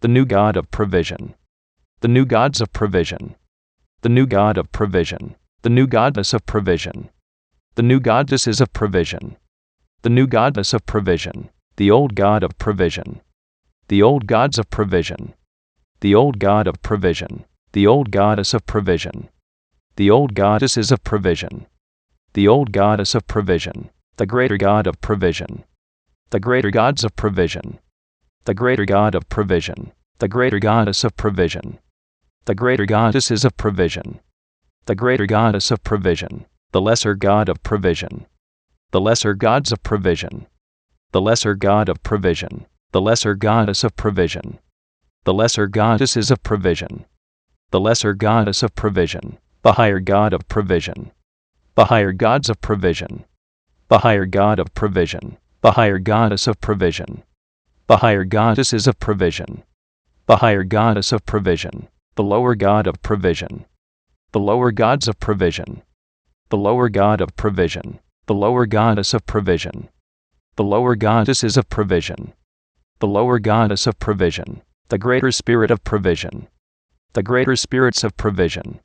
the new God of provision, the new gods of provision, the new God of provision, the new goddess of provision, the new goddesses of provision, the new goddess of provision, the old God of provision, the old gods of provision, the old God of provision, the old goddess of provision, the old goddesses of provision, the old goddess of provision, the greater God of provision, the greater gods of provision, the greater God of provision, the greater goddess of provision, the greater goddesses of provision, the greater goddess of provision, the lesser God of provision, the lesser gods of provision, the lesser God of provision, the lesser goddess of provision, the lesser goddesses of provision, the lesser goddess of provision, the higher God of provision, the higher gods of provision, the higher God of provision, the higher goddess of provision, the higher goddesses of provision, the higher goddess of provision, the lower God of provision, the lower gods of provision, the lower God of provision, the lower goddess of provision, the lower goddesses of provision, the lower goddess of provision, the greater spirit of provision, the greater spirits of provision,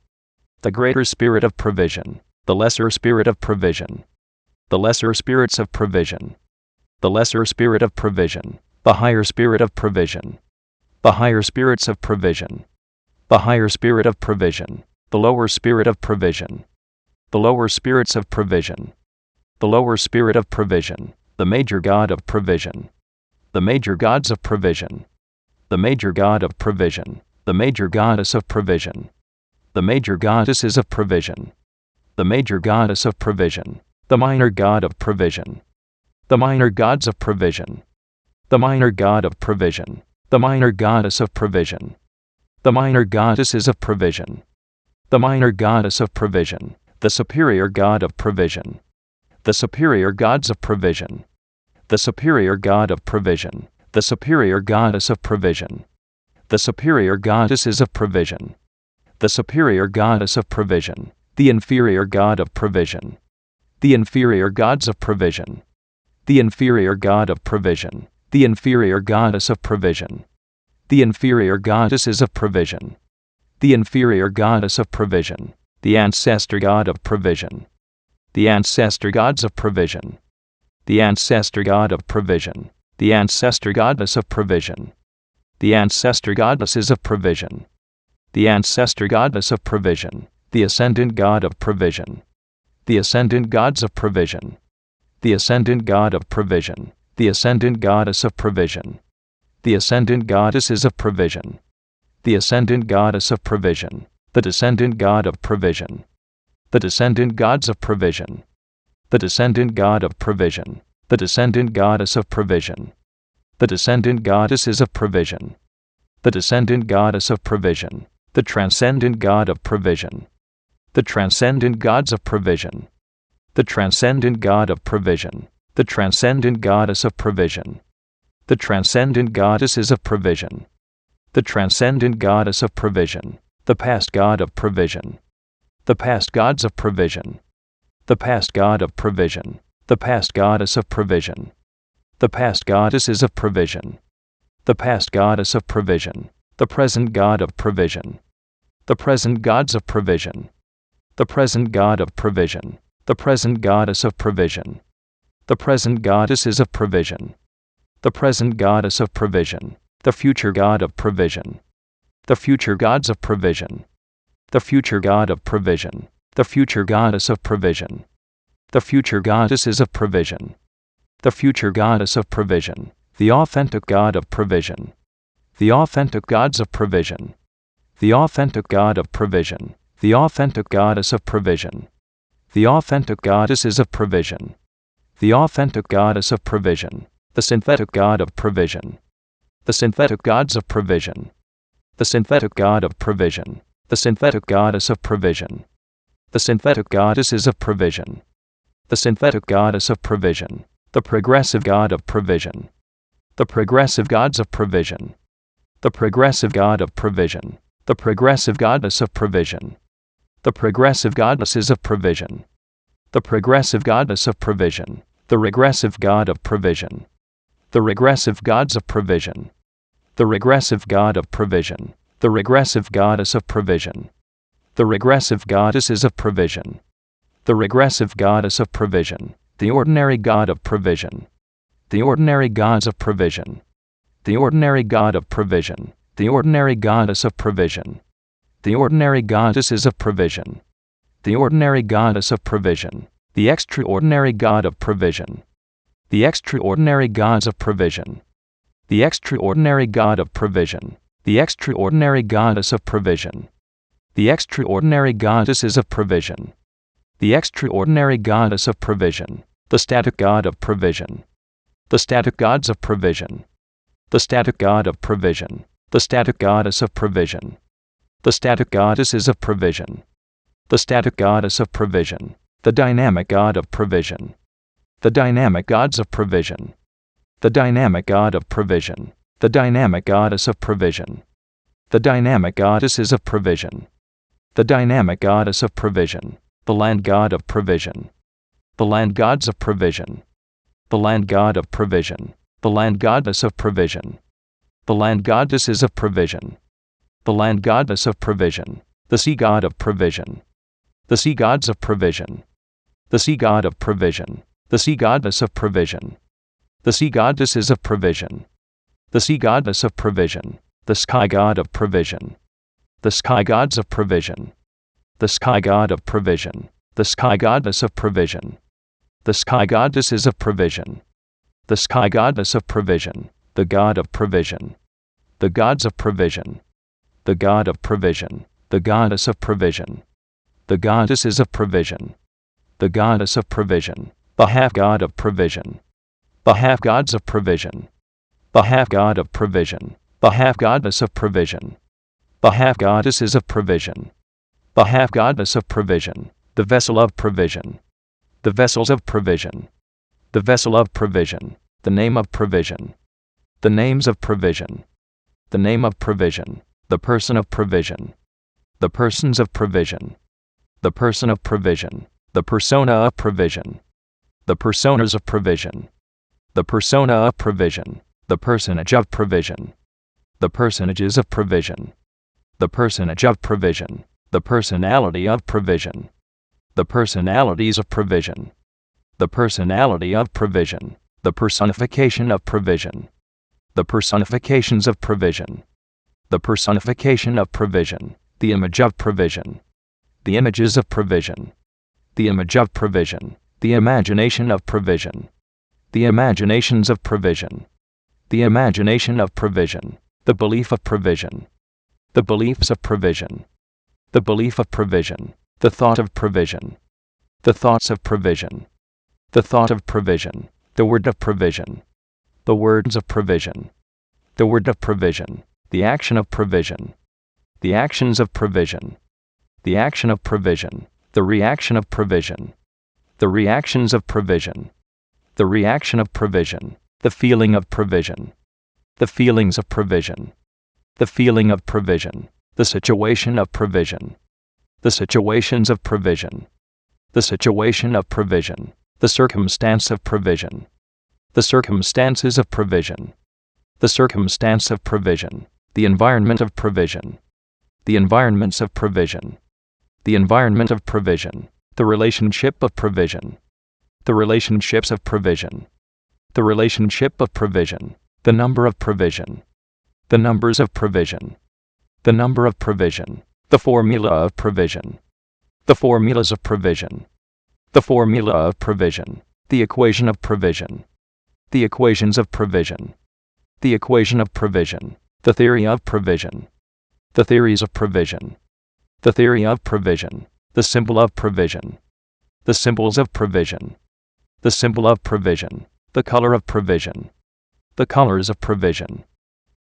the greater spirit of provision, the lesser spirit of provision, the lesser spirits of provision, the lesser spirit of provision, the higher spirit of provision, the higher spirits of provision, the higher spirit of provision, the lower spirit of provision, the lower spirits of provision, the lower spirit of provision, the major God of provision, the major gods of provision, the major God of provision, the major goddess of provision, the major goddesses of provision, the major goddess of provision, the minor God of provision, the minor gods of provision, the minor God of provision, the minor goddess of provision, the minor goddesses of provision, the minor goddess of provision, the superior God of provision, the superior gods of provision, the superior God of provision, the superior goddess of provision, the superior goddesses of provision, the superior goddess of provision, the inferior God of provision, the inferior gods of provision, the inferior God of provision, the inferior goddess of provision, the inferior goddesses of provision, the inferior goddess of provision, the ancestor God of provision, the ancestor gods of provision, the ancestor God of provision, the ancestor goddess of provision, the ancestor goddesses of provision, the ancestor goddess of provision, the ascendant God of provision, the ascendant gods of provision, the ascendant God of provision, the ascendant goddess of provision, the ascendant goddesses of provision, the ascendant goddess of provision, the descendant God of provision, the descendant gods of provision, the descendant God of provision, the descendant goddess of provision, the descendant goddesses of provision, the descendant goddess of provision, the transcendent God of provision, the transcendent gods of provision, the transcendent God of provision, the transcendent goddess of provision, the transcendent goddesses of provision, the transcendent goddess of provision, the past God of provision, the past gods of provision, the past God of provision, the past goddess of provision, the past goddesses of provision, the past goddess of provision, the present God of provision, the present gods of provision, the present God of provision, the present goddess of provision, the present goddesses of provision, the present goddess of provision, the future God of provision, the future gods of provision, the future God of provision, the future goddess of provision, the future goddesses of provision, the future goddess of provision, the authentic God of provision, the authentic gods of provision, the authentic God of provision, the authentic goddess of provision, the authentic goddesses of provision, the authentic goddess of provision, the synthetic God of provision, the synthetic gods of provision, the synthetic God of provision, the synthetic goddess of provision, the synthetic goddesses of provision, the synthetic goddess of provision, the progressive God of provision, the progressive gods of provision, the progressive God of provision, the progressive goddess of provision, the progressive goddesses of provision, the progressive goddess of provision, the regressive God of provision, the regressive gods of provision, the regressive god of provision, the regressive goddess of provision, the regressive goddesses of provision, the regressive goddess of provision, the ordinary god of provision, the ordinary gods of provision, the ordinary god of provision, the ordinary goddess of provision, the ordinary goddesses of provision, the ordinary goddess of provision, the extraordinary god of provision, the extraordinary gods of provision, the extraordinary god of provision, the extraordinary goddess of provision, the extraordinary goddesses of provision, the extraordinary goddess of provision, the static god of provision, the static gods of provision, the static god of provision, the static goddess of provision, the static goddesses of provision, the static goddess of provision, the dynamic god of provision, the dynamic gods of provision, the dynamic god of provision, the dynamic goddess of provision, the dynamic goddesses of provision, the dynamic goddess of provision, the land god of provision, the land gods of provision, the land god of provision, the land goddess of provision, the land goddesses of provision, the land goddess of provision, the sea god of provision, the sea gods of provision, the sea god of provision, the sea goddess of provision, the sea goddesses of provision, the sea goddess of provision, the sky god of provision, the sky gods of provision, the sky god of provision, the sky goddess of provision, the sky goddesses of provision, the sky goddess of provision, the god of provision, the gods of provision, the god of provision, the goddess of provision, the goddesses of provision, the goddess of provision, the half god of provision, the half gods of provision, the half god of provision, the half goddess of provision, the half goddesses of provision, the half goddess of provision, the vessel of provision, the vessels of provision, the vessel of provision, the name of provision, the names of provision, the name of provision, the person of provision, the persons of provision, the person of provision, the persona of provision, the personas of provision, the persona of provision, the personage of provision, the personages of provision, the personage of provision, the personality of provision, the personalities of provision, the personality of provision, the personification of provision, the personifications of provision, the personification of provision, the image of provision, the images of provision, the image of provision, the imagination of provision, the imaginations of provision, the imagination of provision, the belief of provision, the beliefs of provision, the belief of provision, the thought of provision, the thoughts of provision, the thought of provision, the word of provision, the words of provision, the word of provision, the action of provision, the actions of provision, the action of provision, the reaction of provision, the reactions of provision, the reaction of provision, the feeling of provision, the feelings of provision, the feeling of provision, the situation of provision, the situations of provision, the situation of provision, the circumstance of provision, the circumstances of provision, the circumstance of provision, the environment of provision, the environments of provision, the environment of provision, the relationship of provision, the relationships of provision, the relationship of provision, the number of provision, the numbers of provision, the number of provision, the formula of provision, the formulas of provision, the formula of provision, the equation of provision, the equations of provision, the equation of provision, the theory of provision, the theories of provision, the theory of provision, the symbol of provision, the symbols of provision, the symbol of provision, the color of provision, the colors of provision,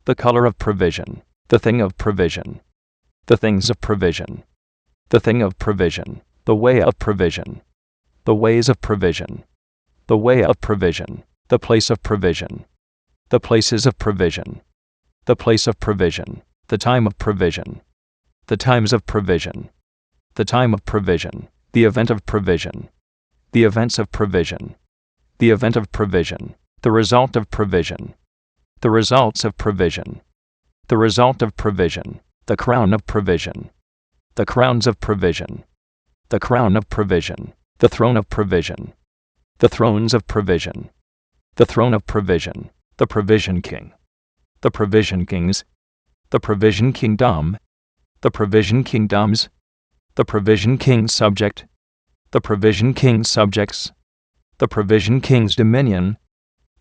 the color of provision, the thing of provision, the things of provision, the thing of provision, the way of provision, the ways of provision, the way of provision, the place of provision, the places of provision, the place of provision, the time of provision, the times of provision, the time of provision, the event of provision, the events of provision, the event of provision, the result of provision, the results of provision, the result of provision, the crown of provision, the crowns of provision, the crown of provision, the throne of provision, the thrones of provision, the throne of provision, the provision king, the provision kings, the provision kingdom, the provision kingdoms, the provision king's subject, the provision king's subjects, the provision king's dominion,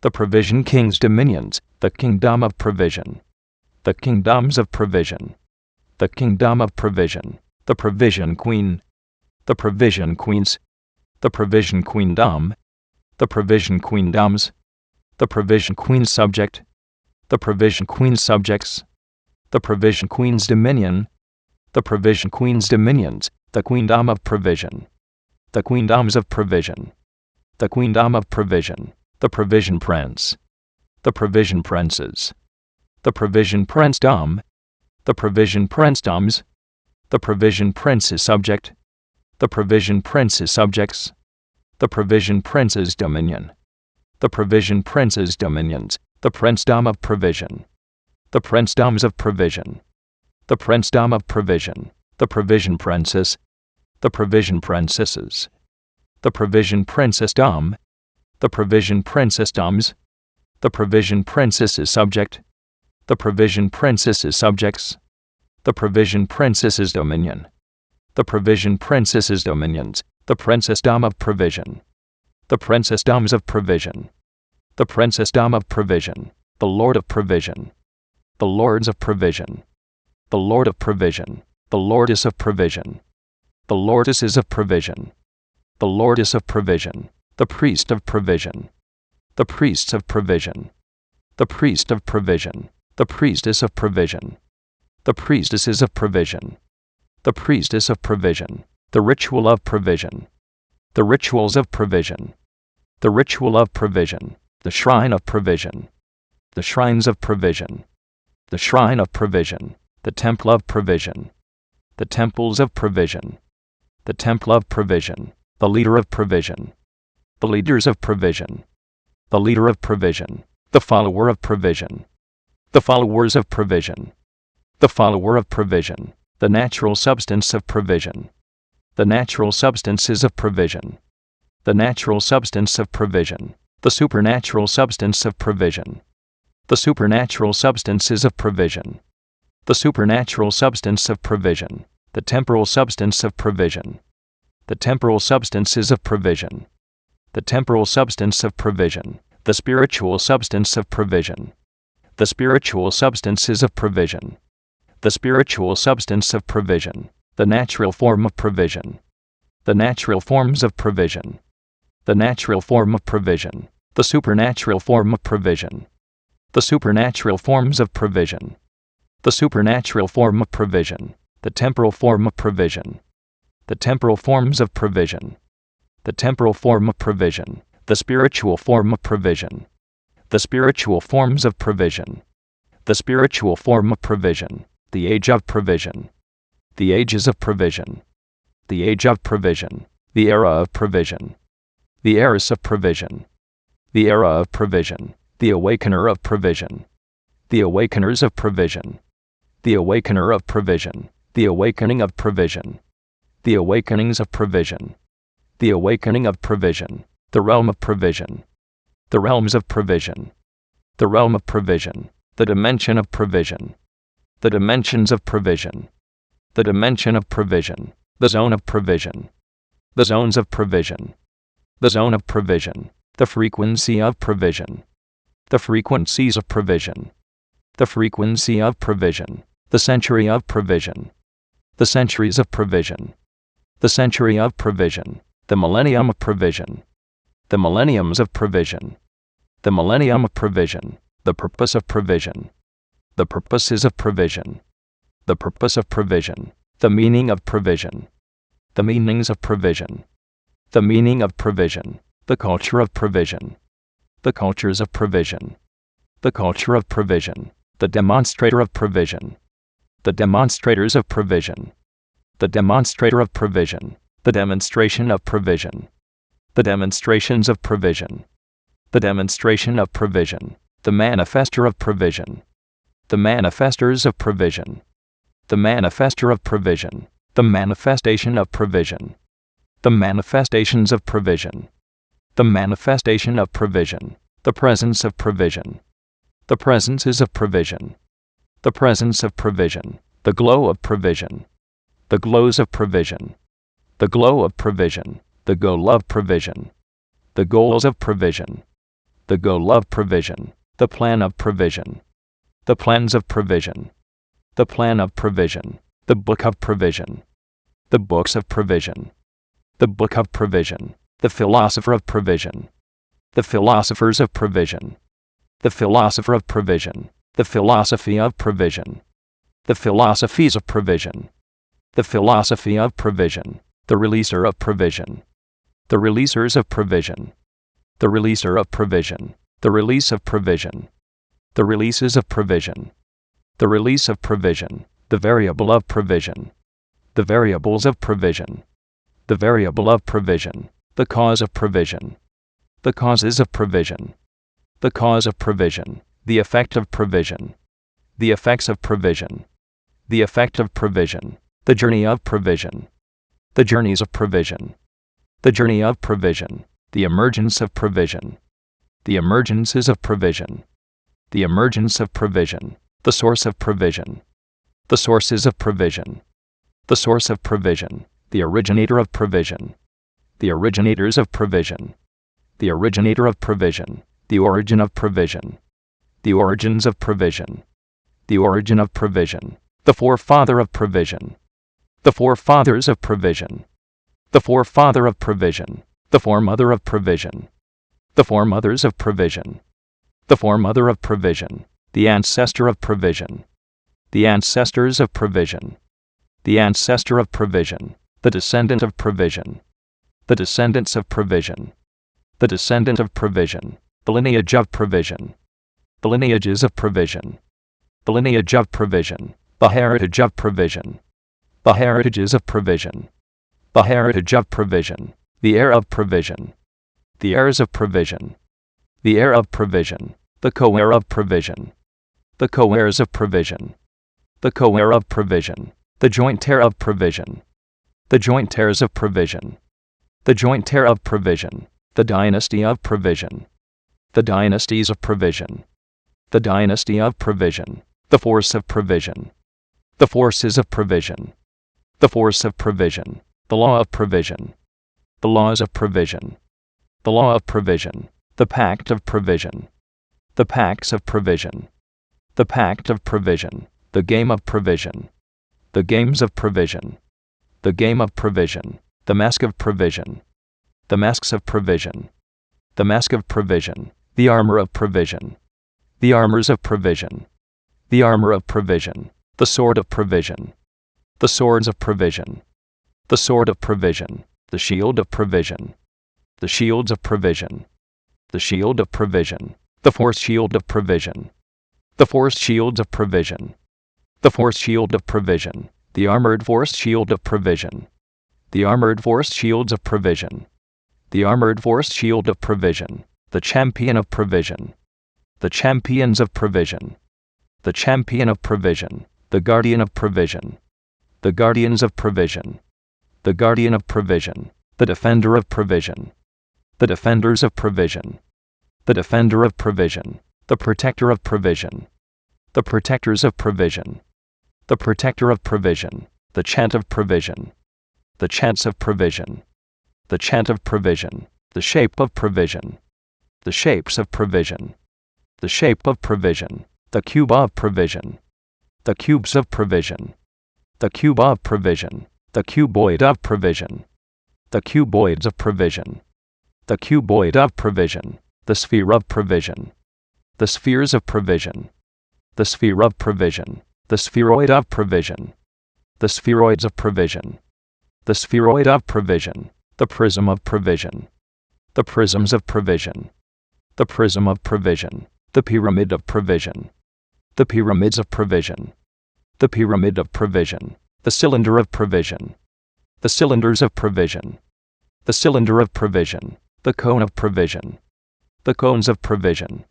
the provision king's dominions, the kingdom of provision, the kingdoms of provision, the kingdom of provision, the provision queen, the provision queens, the provision queendom, the provision queendoms, the provision queen's subject, the provision queen's subjects, the provision queen's dominion, the provision queen's dominions, the queendom of provision, the queendoms of provision, the queendom of provision, the provision prince, the provision princes, the provision princedom, the provision princedoms, the provision prince's subject, the provision prince's subjects, the provision prince's dominion, the provision prince's dominions, the princedom of provision, the princedoms of provision, the princedom of provision, the provision princess, the provision princesses, the provision princessdom, the provision princessdoms, the provision princess's subject, the provision princess's subjects, the provision princess's dominion, the provision princess's dominions, the princessdom of provision, the princessdoms of provision, the princessdom of provision, the lord of provision, the lords of provision, the lord of provision, the lordess of provision, the lordesses of provision, the lordess of provision, the priest of provision, the priests of provision, the priest of provision, the priestess of provision, the priestesses of provision, the priestess of provision, the ritual of provision, the rituals of provision, the ritual of provision, the shrine of provision, the shrines of provision, the shrine of provision, the temple of provision, the temples of provision, the temple of provision, the leader of provision, the leaders of provision, the leader of provision, the follower of provision, the followers of provision, the follower of provision, the natural substance of provision, the natural substances of provision, the natural substance of provision, the supernatural substance of provision, the supernatural substances of provision, the supernatural substance of provision, the temporal substance of provision, the temporal substances of provision, the temporal substance of provision, the spiritual substance of provision, the spiritual substances of provision, the spiritual substance of provision, the natural form of provision, the natural forms of provision, the natural form of provision, the supernatural form of provision, the supernatural forms of provision, the supernatural form of provision, the temporal form of provision, the temporal forms of provision, the temporal form of provision, the spiritual form of provision, the spiritual forms of provision, the spiritual form of provision, the age of provision, the ages of provision, the age of provision, the era of provision, the eras of provision, the era of provision, the awakener of provision, the awakeners of provision, the awakener of provision, the awakening of provision, the awakenings of provision, the awakening of provision, the realm of provision, the realms of provision, the realm of provision, the dimension of provision, the dimensions of provision, the dimension of provision, the zone of provision, the zones of provision, the zone of provision, the frequency of provision, the frequencies of provision, the frequency of provision, the century of provision, the centuries of provision, the century of provision, the millennium of provision, the millenniums of provision, the millennium of provision, the purpose of provision, the purposes of provision, the purpose of provision, the meaning of provision, the meanings of provision, the meaning of provision, the culture of provision, the cultures of provision, the culture of provision, the demonstrator of provision, the demonstrators of provision, the demonstrator of provision, the demonstration of provision, the demonstrations of provision, the demonstration of provision, the manifester of provision, the manifestors of provision, the manifester of provision, the manifestation of provision, the manifestations of provision, the manifestation of provision, the presence of provision, the presences of provision, the presence of provision, the glow of provision, the glows of provision, the glow of provision, the goal of provision, the goals of provision, the goal of provision, the plan of provision, the plans of provision, the plan of provision, the book of provision, the books of provision, the book of provision, the philosopher of provision, the philosophers of provision, the philosopher of provision, the philosophy of provision, the philosophies of provision, the philosophy of provision, the releaser of provision, the releasers of provision, the releaser of provision, the release of provision, the releases of provision, the release of provision, the variable of provision, the variables of provision, the variable of provision, the cause of provision, the causes of provision, the cause of provision, the effect of provision, the effects of provision, the effect of provision, the journey of provision, the journeys of provision, the journey of provision, the emergence of provision, the emergences of provision, the emergence of provision, the source of provision, the sources of provision, the source of provision, the originator of provision, the originators of provision, the originator of provision, the origin of provision, the origins of provision, the origin of provision, the forefather of provision, the forefathers of provision, the forefather of provision, the foremother of provision, the foremothers of provision, the foremother of provision, the ancestor of provision, the ancestors of provision, the ancestor of provision, the descendant of provision, the descendants of provision, the descendant of provision, the lineage of provision, the lineages of provision, the lineage of provision, the heritage of provision, the heritages of provision, the heritage of provision, the heir of provision, the heirs of provision, the heir of provision, the co-heir of provision, the co-heirs of provision, the co-heir of provision, the joint heir of provision, the joint heirs of provision, the joint heir of provision, the dynasty of provision, the dynasties of provision, the dynasty of provision, the force of provision, the forces of provision, the force of provision, the law of provision, the laws of provision, the law of provision, the pact of provision, the pacts of provision, the pact of provision, the game of provision, the games of provision, the game of provision, the mask of provision, the masks of provision, the mask of provision, the armor of provision, the armors of provision, the armor of provision, the sword of provision, the swords of provision, the sword of provision, the shield of provision, the shields of provision, the shield of provision, the force shield of provision, the force shields of provision, the force shield of provision, the armored force shield of provision, the armored force shields of provision, the armored force shield of provision, the champion of provision, the champions of provision, the champion of provision, the guardian of provision, the guardians of provision, the guardian of provision, the defender of provision, the defenders of provision, the defender of provision, the protector of provision, the protectors of provision, the protector of provision, the chant of provision, the chants of provision, the chant of provision, the shape of provision, the shapes of provision, the shape of provision, the cube of provision, the cubes of provision, the cube of provision, the cuboid of provision, the cuboids of provision, the cuboid of provision, the sphere of provision, the spheres of provision, the sphere of provision, the spheroid of provision, the spheroids of provision, the spheroid of provision, the prism of provision, the prisms of provision, the prism of provision, the pyramid of provision, the pyramids of provision, the pyramid of provision, the cylinder of provision, the cylinders of provision, the cylinder of provision, the cone of provision, the cones of provision,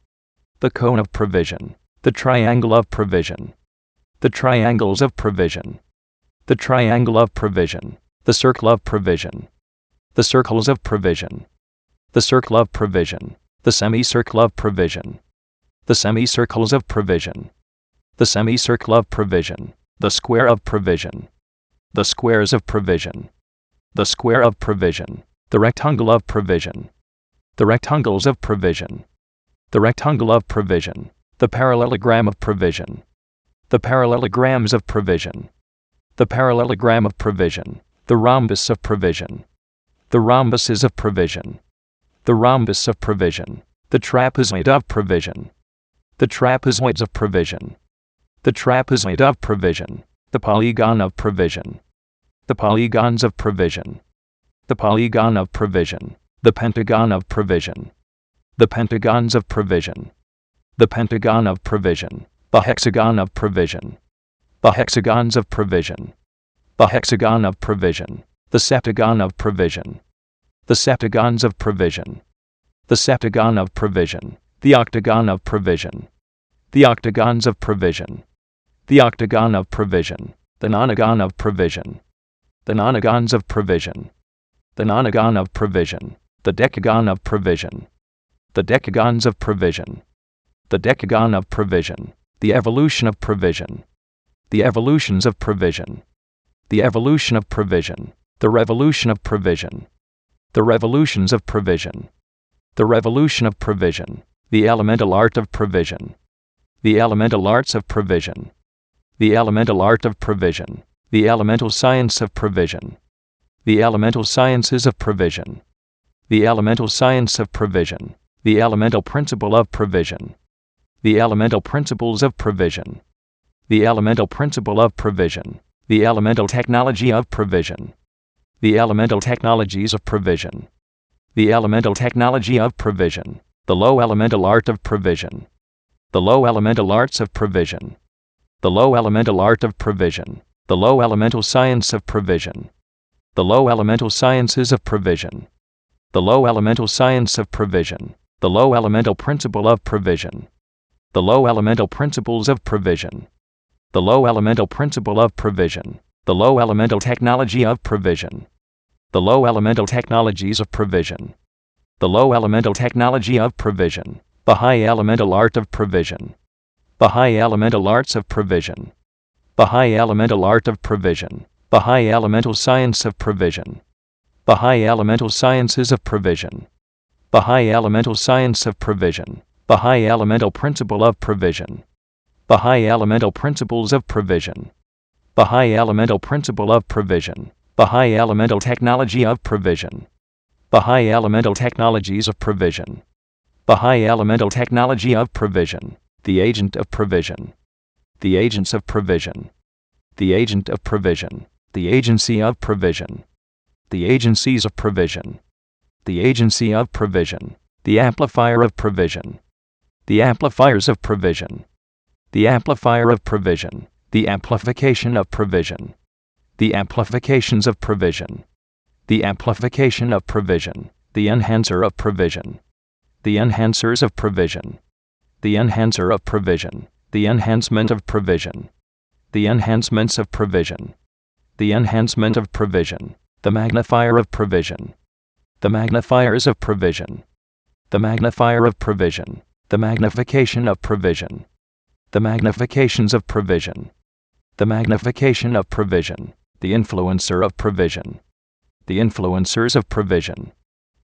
the cone of provision, The triangle of provision. The triangles of provision. The triangle of provision. The circle of provision. The circles of provision. The circle of provision. The semicircle of provision. The semicircles of provision. The semicircle of provision. The square of provision. The squares of provision. The square of provision. The rectangle of provision. The rectangles of provision. The rectangle of provision. The parallelogram of provision. The parallelograms of provision. The parallelogram of provision. The rhombus of provision. The rhombuses of provision. The rhombus of provision. The trapezoid of provision. The trapezoids of provision. The trapezoid of provision. The polygon of provision. The polygons of provision. The polygon of provision. The pentagon of provision. The pentagons of provision. The pentagon of provision. The hexagon of provision. The hexagons of provision. The hexagon of provision. The septagon of provision. The septagons of provision. The septagon of provision. The octagon of provision. The octagons of provision. The octagon of provision. The nonagon of provision. The nonagons of provision. The nonagon of provision. The decagon of provision. The decagons of provision. The decagon of provision. The evolution of provision. The evolutions of provision. The evolution of provision. The revolution of provision. The revolutions of provision. The revolution of provision. The elemental art of provision. The elemental arts of provision. The elemental art of provision. The elemental science of provision. The elemental sciences of provision. The elemental science of provision. The elemental principle of provision. The elemental principles of provision. The elemental principle of provision. The elemental technology of provision. The elemental technologies of provision. The elemental technology of provision. The low elemental art of provision. The low elemental arts of provision. The low elemental art of provision. The low elemental science of provision. The low elemental sciences of provision. The low elemental science of provision. The low elemental principle of provision. The low elemental principles of provision. The low elemental principle of provision. The low elemental technology of provision. The low elemental technologies of provision. The low elemental technology of provision. The high elemental art of provision. The high elemental arts of provision. The high elemental art of provision. The high elemental science of provision. The high elemental sciences of provision. The high elemental science of provision. The high elemental principle of provision. The high elemental principles of provision. The high elemental principle of provision. The high elemental technology of provision. The high elemental technologies of provision. The high elemental technology of provision. The agent of provision. The agents of provision. The agent of provision. The agency of provision. The agencies of provision. The agency of provision. The amplifier of provision. The amplifiers of provision. The amplifier of provision. The amplification of provision. The amplifications of provision. The amplification of provision. The enhancer of provision. The enhancers of provision. The enhancer of provision. The enhancement of provision. The enhancements of provision. The enhancement of provision. The magnifier of provision. The magnifiers of provision. The magnifier of provision. The magnification of provision. The magnifications of provision. The magnification of provision. The influencer of provision. The influencers of provision.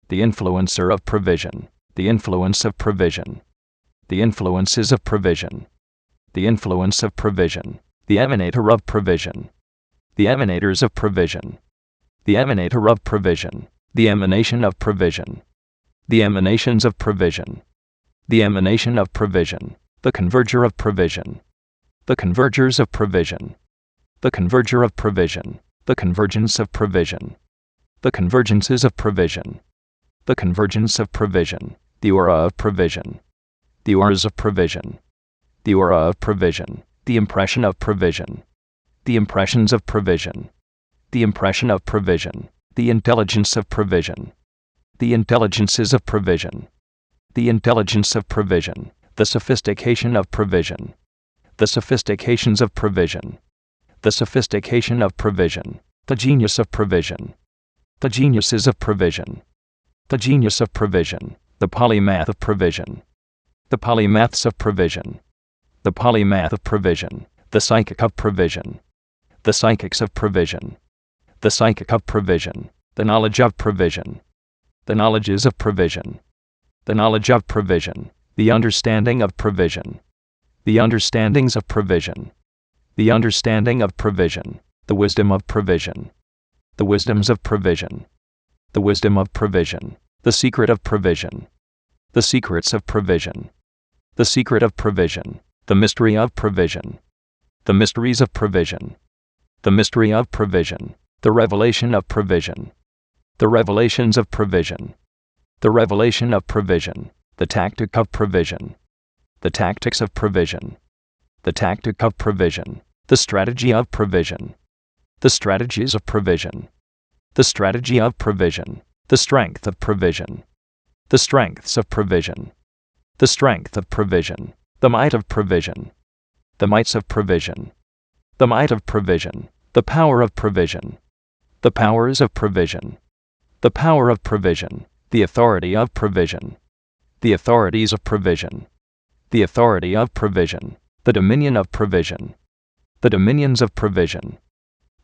The influencer of provision. The influence of provision. The influences of provision. The influence of provision. The emanator of provision. The emanators of provision. The emanator of provision. The emanation of provision. The emanations of provision. The emanation of provision. The converger of provision. The convergers of provision. The converger of provision. The convergence of provision. The convergences of provision. The convergence of provision. The aura of provision. The auras of provision. The aura of provision. The impression of provision. The impressions of provision. The impression of provision. The intelligence of provision. The intelligences of provision. The intelligence of provision. The sophistication of provision. The sophistications of provision. The sophistication of provision. The genius of provision. The geniuses of provision. The genius of provision. The polymath of provision. The polymaths of provision. The polymath of provision. The psychic of provision. The psychics of provision. The psychic of provision. The knowledge of provision. The knowledges of provision. The knowledge of provision. The understanding of provision. The understandings of provision. The understanding of provision. The wisdom of provision. The wisdoms of provision. The wisdom of provision. The secret of provision. The secrets of provision. The secret of provision. The mystery of provision. The mysteries of provision. The mystery of provision. The revelation of provision. The revelations of provision. The revelation of provision. The tactic of provision. The tactics of provision. The tactic of provision. The strategy of provision. The strategies of provision. The strategy of provision. The strength of provision. The strengths of provision. The strength of provision. The might of provision. The mights of provision. The might of provision. The power of provision. The powers of provision. The power of provision. The authority of provision. The authorities of provision. The authority of provision. The dominion of provision. The dominions of provision.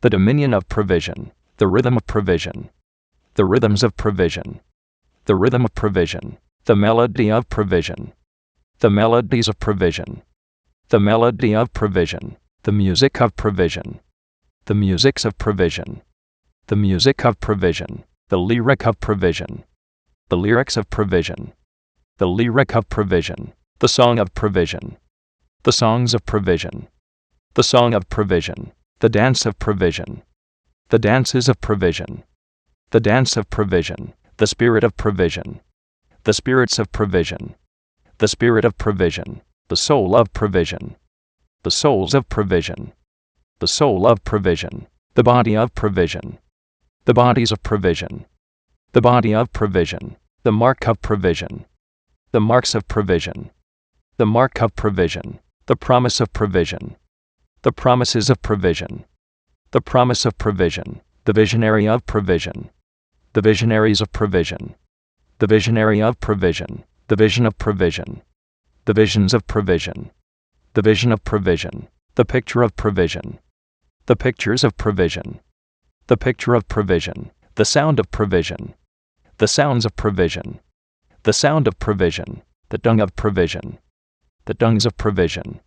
The dominion of provision. The rhythm of provision. The rhythms of provision. The rhythm of provision. The melody of provision. The melodies of provision. The melody of provision. The music of provision. The musics of provision. The music of provision. The lyric of provision. The lyrics of provision. The lyric of provision. The song of provision. The songs of provision. The song of provision. The dance of provision. The dances of provision. The dance of provision. The spirit of provision. The spirits of provision. The spirit of provision. The soul of provision. The souls of provision. The soul of provision. The body of provision. The bodies of provision. The body of provision. The mark of provision. The marks of provision. The mark of provision. The promise of provision. The promises of provision. The promise of provision. The visionary of provision. The visionaries of provision. The visionary of provision. The vision of provision. The visions of provision. The vision of provision. The picture of provision. The pictures of provision. The picture of provision. The sound of provision. The sounds of provision. The sound of provision. The dung of provision. The dungs of provision.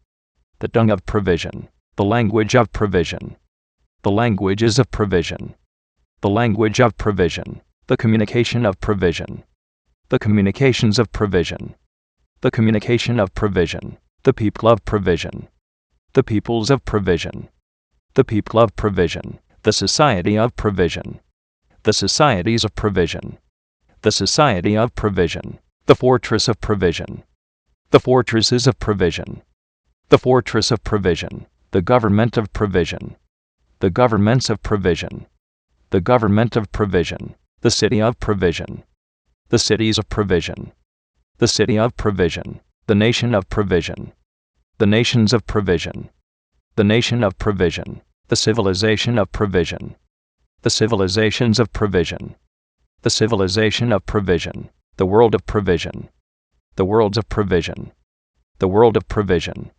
The dung of provision. The language of provision. The languages of provision. The language of provision. The communication of provision. The communications of provision. The communication of provision. The people of provision. The peoples of provision. The people of provision. The society of provision. The societies of provision. The society of provision. The fortress of provision. The fortresses of provision. The fortress of provision. The government of provision. The governments of provision. The government of provision. The city of provision. The cities of provision. The city of provision. The nation of provision. The nations of provision. The nation of provision. The civilization of provision. The civilizations of provision. The civilization of provision. The world of provision. The worlds of provision. The world of provision.